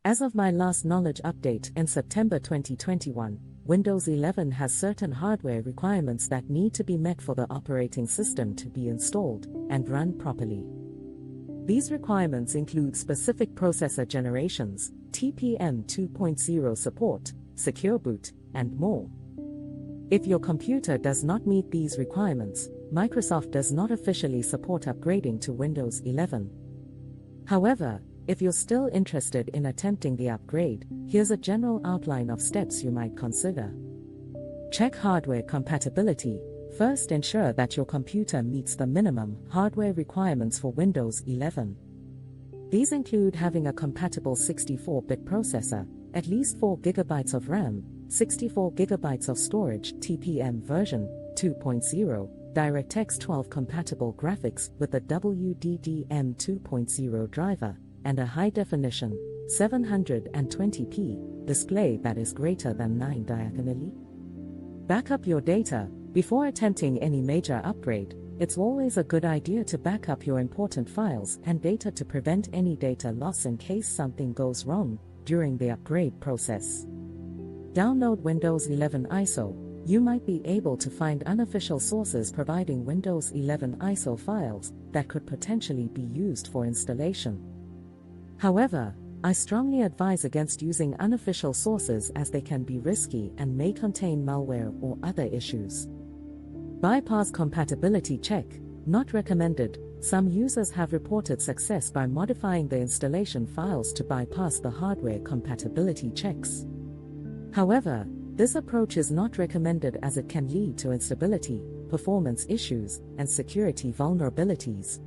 As of my last knowledge update in September 2021, Windows 11 has certain hardware requirements that need to be met for the operating system to be installed and run properly. These requirements include specific processor generations, TPM 2.0 support, secure boot, and more. If your computer does not meet these requirements, Microsoft does not officially support upgrading to Windows 11. However, if you're still interested in attempting the upgrade, here's a general outline of steps you might consider. Check hardware compatibility. First, ensure that your computer meets the minimum hardware requirements for Windows 11. These include having a compatible 64-bit processor, at least 4 GB of RAM, 64 GB of storage, TPM version 2.0, DirectX 12 compatible graphics with a WDDM 2.0 driver, and a high-definition 720p display that is greater than 9 diagonally. Back up your data. Before attempting any major upgrade, it's always a good idea to back up your important files and data to prevent any data loss in case something goes wrong during the upgrade process. Download Windows 11 ISO. You might be able to find unofficial sources providing Windows 11 ISO files that could potentially be used for installation. However, I strongly advise against using unofficial sources as they can be risky and may contain malware or other issues. Bypass compatibility check. Not recommended. Some users have reported success by modifying the installation files to bypass the hardware compatibility checks. However, this approach is not recommended as it can lead to instability, performance issues, and security vulnerabilities.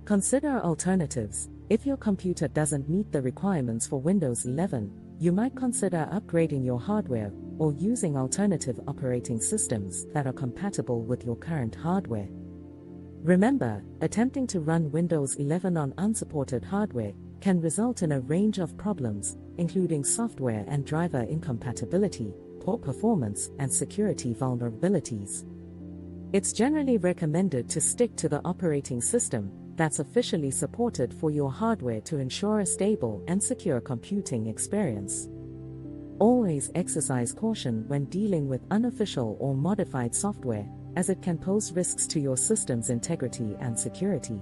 Consider alternatives. If your computer doesn't meet the requirements for Windows 11, you might consider upgrading your hardware or using alternative operating systems that are compatible with your current hardware. Remember, attempting to run Windows 11 on unsupported hardware can result in a range of problems, including software and driver incompatibility, poor performance, and security vulnerabilities. It's generally recommended to stick to the operating system that's officially supported for your hardware to ensure a stable and secure computing experience. Always exercise caution when dealing with unofficial or modified software, as it can pose risks to your system's integrity and security.